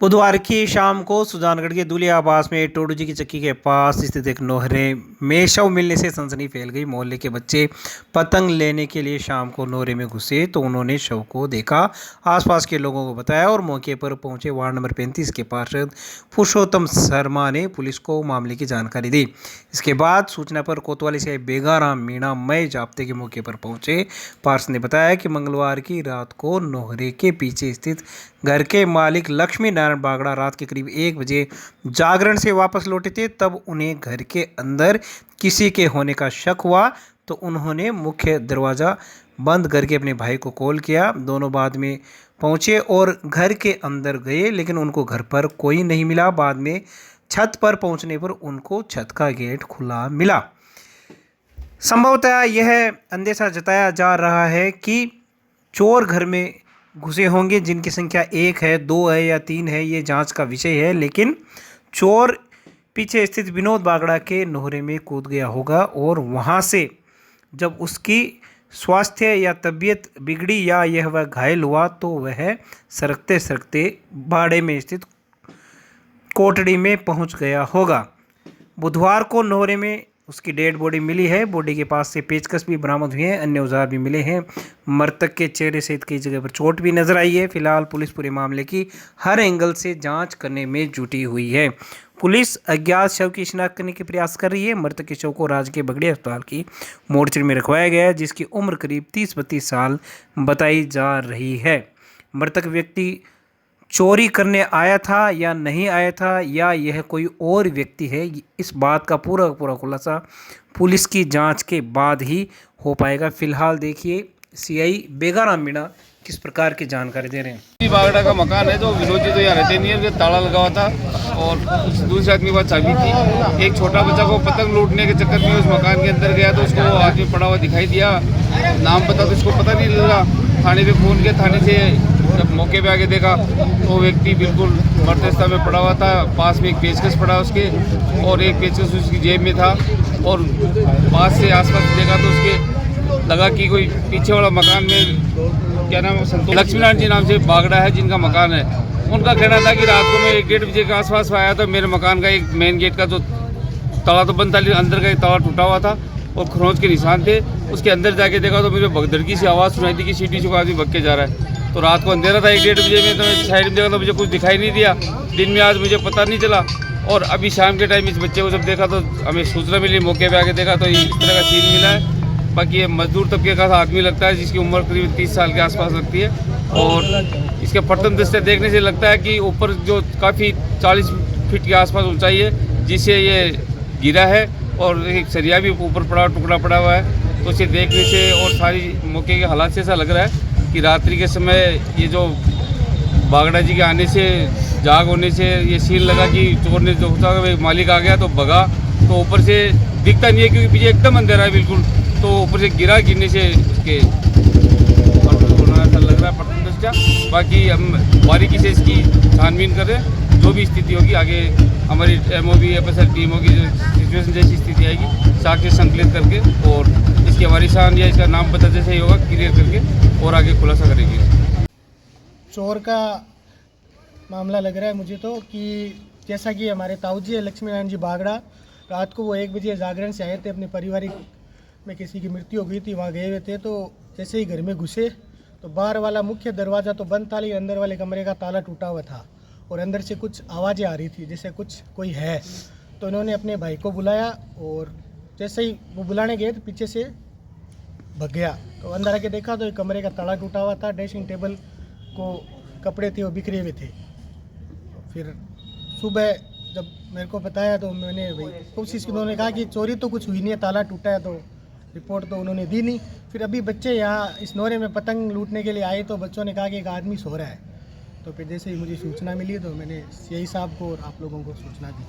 बुधवार की शाम को सुजानगढ़ के दूल्हे आवास में टोडू जी की चक्की के पास स्थित एक नोहरे में शव मिलने से सनसनी फैल गई। मोहल्ले के बच्चे पतंग लेने के लिए शाम को नोहरे में घुसे तो उन्होंने शव को देखा, आसपास के लोगों को बताया और मौके पर पहुंचे वार्ड नंबर 35 के पार्षद पुरुषोत्तम शर्मा ने पुलिस को मामले की जानकारी दी। इसके बाद सूचना पर कोतवाली से बेगाराम मीणा मय जाप्ते के मौके पर पहुंचे। पार्षद ने बताया कि मंगलवार की रात को नोहरे के पीछे स्थित घर के मालिक लक्ष्मी नारायण बागड़ा रात के करीब 1 बजे जागरण से वापस लौटे थे। तब उन्हें घर के अंदर किसी के होने का शक हुआ तो उन्होंने मुख्य दरवाज़ा बंद करके अपने भाई को कॉल किया। दोनों बाद में पहुंचे और घर के अंदर गए, लेकिन उनको घर पर कोई नहीं मिला। बाद में छत पर पहुंचने पर उनको छत का गेट खुला मिला। संभवतः यह अंदेशा जताया जा रहा है कि चोर घर में घुसे होंगे, जिनकी संख्या 1 है, 2 है या 3 है, ये जांच का विषय है। लेकिन चोर पीछे स्थित विनोद बागड़ा के नोहरे में कूद गया होगा और वहां से जब उसकी स्वास्थ्य या तबीयत बिगड़ी या यह वह घायल हुआ तो वह सरकते सरकते बाड़े में स्थित कोठड़ी में पहुंच गया होगा। बुधवार को नोहरे में उसकी डेड बॉडी मिली है। बॉडी के पास से पेचकस भी बरामद हुए हैं, अन्य औजार भी मिले हैं। मृतक के चेहरे सहित कई जगह पर चोट भी नजर आई है। फिलहाल पुलिस पूरे मामले की हर एंगल से जांच करने में जुटी हुई है। पुलिस अज्ञात शव की शिनाख्त करने के प्रयास कर रही है। मृतक के शव को राजकीय बगड़ी अस्पताल की मोर्चरी में रखवाया गया है, जिसकी उम्र करीब 30-32 साल बताई जा रही है। मृतक व्यक्ति चोरी करने आया था या नहीं आया था या यह कोई और व्यक्ति है, इस बात का पूरा खुलासा पुलिस की जांच के बाद ही हो पाएगा। फिलहाल देखिए सीआई बेगाराम मीणा किस प्रकार की जानकारी दे रहे हैं। बागड़ा का मकान है, जो विनोद जी तो यहाँ रहते नहीं है, उनके ताला लगा हुआ था और दूसरे आदमी के पास चाबी थी। एक छोटा बच्चा को पतंग लूटने के चक्कर में उस मकान के अंदर गया तो उसको वो आदमी पड़ा हुआ दिखाई दिया। नाम पता तो इसको पता नहीं लगा। थाने पे फ़ोन किया, थाने से जब मौके पे आके देखा तो व्यक्ति बिल्कुल मर्दस्ता में पड़ा हुआ था। पास में एक पेचकस पड़ा उसके और एक पेचकस उसकी जेब में था और पास से आसपास देखा तो उसके लगा कि कोई पीछे वाला मकान में क्या नाम है, संतोष लक्ष्मी नारायण जी नाम से बागड़ा है जिनका मकान है। उनका कहना था कि रात को मैं 1-1:30 बजे के आसपास आया तो मेरे मकान का एक मेन गेट का जो ताला तो बंद था, लेकिन अंदर का एक ताला टूटा हुआ था और खरोंच के निशान थे। उसके अंदर जाके देखा तो मुझे भगदड़की सी आवाज़ सुनाई थी कि सीटी से आदमी भग के जा रहा है। तो रात को अंधेरा था, 1-1:30 बजे में तो मैं साइड में देखा तो मुझे कुछ दिखाई नहीं दिया। दिन में आज मुझे पता नहीं चला और अभी शाम के टाइम इस बच्चे को जब देखा तो हमें सूचना मिली, मौके पर आके देखा तो इस तरह का सीन मिला है। बाकी ये मजदूर तबके का आदमी लगता है, जिसकी उम्र करीब 30 साल के आसपास लगती है और इसके प्रथम दृष्टया देखने से लगता है कि ऊपर जो काफ़ी 40 फीट के आसपास ऊंचाई है जिससे ये गिरा है और एक सरिया भी ऊपर पड़ा टुकड़ा पड़ा हुआ है। तो इसे देखने से और सारी मौके के हालात से ऐसा लग रहा है कि रात्रि के समय ये जो बागड़ा जी के आने से जाग होने से ये सीन लगा कि चोर ने जो मालिक आ गया तो भगा, तो ऊपर से दिखता नहीं है क्योंकि पीछे एकदम अंधेरा है बिल्कुल। तो ऊपर से गिरने से उसके ऐसा लग रहा है प्रथम दृष्टया। बाकी हम बारीकी से इसकी छानबीन कर रहे हैं। जो भी स्थिति होगी आगे हमारी MOB FSL टीम होगी, जो सिचुएशन जैसी स्थिति आएगी साक्ष्य संकलित करके और इसके वारिसान या इसका नाम पता जैसे ही होगा क्लियर करके और आगे खुलासा करेंगे। चोर का मामला लग रहा है मुझे तो कि जैसा कि हमारे ताऊ जी है लक्ष्मी नारायण जी बागड़ा, रात को वो 1 बजे जागरण से आए थे, अपने पारिवारिक में किसी की मृत्यु हो गई थी, वहाँ गए हुए थे। तो जैसे ही घर में घुसे तो बाहर वाला मुख्य दरवाज़ा तो बंद था, लेकिन अंदर वाले कमरे का ताला टूटा हुआ था और अंदर से कुछ आवाज़ें आ रही थी जैसे कुछ कोई है। तो उन्होंने अपने भाई को बुलाया और जैसे ही वो बुलाने गए तो पीछे से भग गया। तो अंदर आके देखा तो एक कमरे का ताला टूटा हुआ था, ड्रेसिंग टेबल को कपड़े थे वो बिखरे हुए थे। फिर सुबह जब मेरे को बताया तो मैंने भाई कोशिश की, उन्होंने कहा कि चोरी तो कुछ हुई नहीं है, ताला टूटा है, तो रिपोर्ट तो उन्होंने दी नहीं। फिर अभी बच्चे यहाँ इस नोहरे में पतंग लूटने के लिए आए तो बच्चों ने कहा कि एक आदमी सो रहा है। तो फिर जैसे ही मुझे सूचना मिली तो मैंने CI साहब को और आप लोगों को सूचना दी।